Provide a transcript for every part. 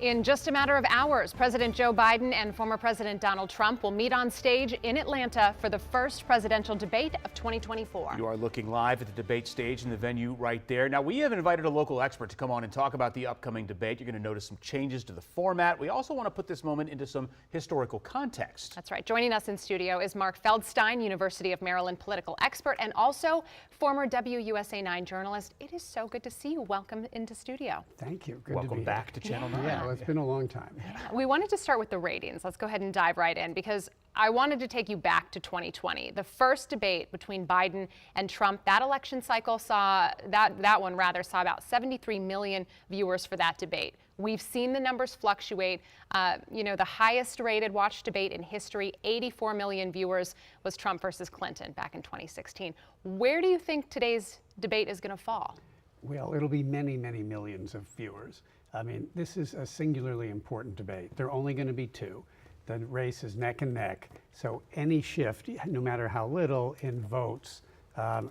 In just a matter of hours, President Joe Biden and former President Donald Trump will meet on stage in Atlanta for the first presidential debate of 2024. You are looking live at the debate stage in the venue right there. Now, we have invited a local expert to come on and talk about the upcoming debate. You're going to notice some changes to the format. We also want to put this moment into some historical context. That's right. Joining us in studio is Mark Feldstein, University of Maryland political expert and also former WUSA 9 journalist. It is so good to see you. Welcome into studio. Thank you. Good Welcome to be back here. to Channel 9. Yeah, well, it's been a long time. We wanted to start with the ratings. Let's go ahead and dive right in because I wanted to take you back to 2020. The first debate between Biden and Trump, that election cycle saw, that one saw about 73 million viewers for that debate. We've seen the numbers fluctuate. The highest rated watched debate in history, 84 million viewers, was Trump versus Clinton back in 2016. Where do you think today's debate is going to fall? Well, it'll be many, many millions of viewers. I mean, this is a singularly important debate. There are only going to be two. The race is neck and neck. So any shift, no matter how little, in votes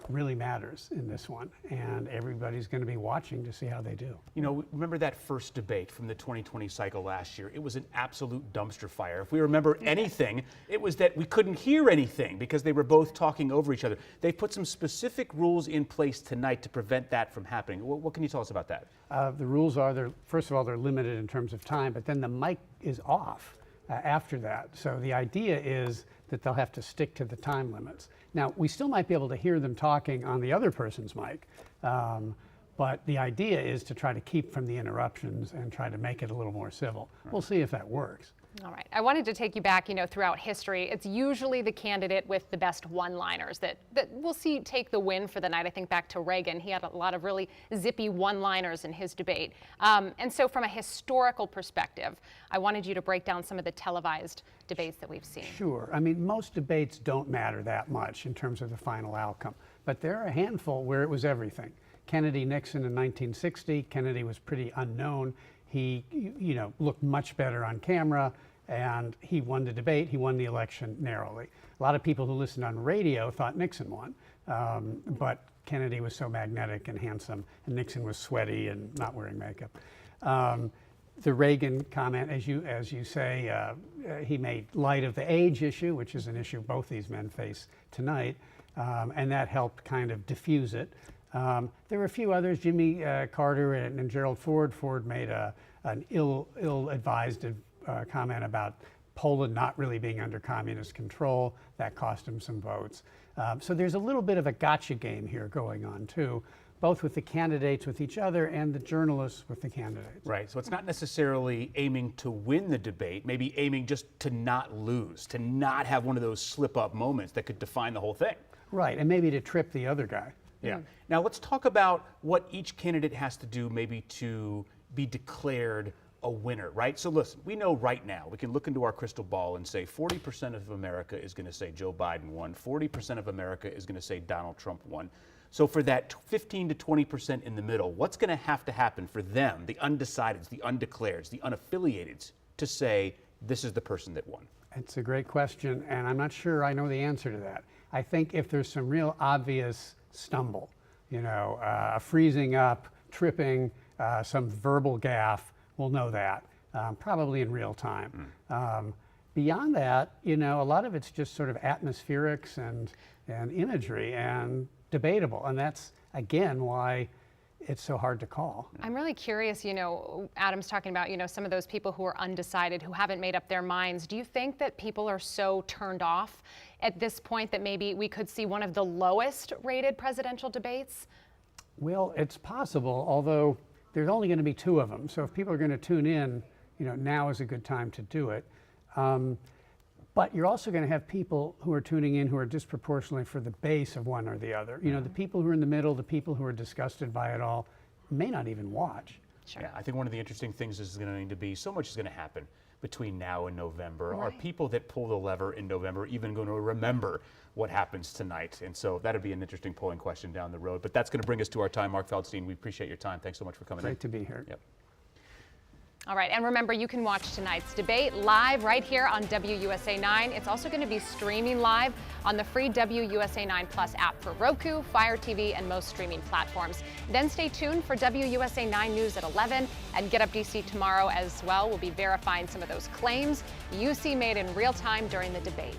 really matters in this one. And everybody's going to be watching to see how they do. You know, remember that first debate from the 2020 cycle last year? It was an absolute dumpster fire. If we remember anything, it was that we couldn't hear anything because they were both talking over each other. They put some specific rules in place tonight to prevent that from happening. What can you tell us about that? The rules are, first of all, they're limited in terms of time, but then the mic is off after that. So the idea is that they'll have to stick to the time limits. Now, we still might be able to hear them talking on the other person's mic, but the idea is to try to keep from the interruptions and try to make it a little more civil. Right. We'll see if that works. All right. I wanted to take you back, throughout history. It's usually the candidate with the best one-liners that we'll see take the win for the night. I think back to Reagan. He had a lot of really zippy one-liners in his debate. And so from a historical perspective, I wanted you to break down some of the televised debates that we've seen. Sure. I mean, most debates don't matter that much in terms of the final outcome, but there are a handful where it was everything. Kennedy-Nixon in 1960, Kennedy was pretty unknown. He, looked much better on camera, and he won the debate. He won the election narrowly. A lot of people who listened on radio thought Nixon won, but Kennedy was so magnetic and handsome, and Nixon was sweaty and not wearing makeup. The Reagan comment, as you say, he made light of the age issue, which is an issue both these men face tonight, and that helped kind of diffuse it. There were a few others, Jimmy Carter and Gerald Ford. Ford made an ill-advised comment about Poland not really being under communist control. That cost him some votes. So there's a little bit of a gotcha game here going on too, both with the candidates with each other and the journalists with the candidates. Right, so it's not necessarily aiming to win the debate, maybe aiming just to not lose, to not have one of those slip-up moments that could define the whole thing. Right, and maybe to trip the other guy. Yeah. Now let's talk about what each candidate has to do maybe to be declared a winner, right? So listen, we know right now, we can look into our crystal ball and say 40% of America is going to say Joe Biden won, 40% of America is going to say Donald Trump won. So for that 15 to 20% in the middle, what's going to have to happen for them, the undecideds, the undeclareds, the unaffiliateds, to say this is the person that won? It's a great question, and I'm not sure I know the answer to that. I think if there's some real obvious stumble, a freezing up, tripping, some verbal gaffe, we'll know that, probably in real time. Beyond that, a lot of it's just sort of atmospherics and imagery and debatable, and that's, again, why it's so hard to call. I'm really curious, Adam's talking about, some of those people who are undecided, who haven't made up their minds. Do you think that people are so turned off at this point that maybe we could see one of the lowest rated presidential debates? Well, it's possible, although there's only going to be two of them. So if people are going to tune in, now is a good time to do it. But you're also going to have people who are tuning in who are disproportionately for the base of one or the other. The people who are in the middle, the people who are disgusted by it all, may not even watch. Sure. Yeah, I think one of the interesting things is going to be so much is going to happen between now and November. Right. Are people that pull the lever in November even going to remember what happens tonight? And so that'll be an interesting polling question down the road. But that's going to bring us to our time. Mark Feldstein, we appreciate your time. Thanks so much for coming in. Great to be here. Yep. All right, and remember, you can watch tonight's debate live right here on WUSA 9. It's also going to be streaming live on the free WUSA 9 Plus app for Roku, Fire TV, and most streaming platforms. Then stay tuned for WUSA 9 News at 11 and Get Up DC tomorrow as well. We'll be verifying some of those claims UC made in real time during the debate.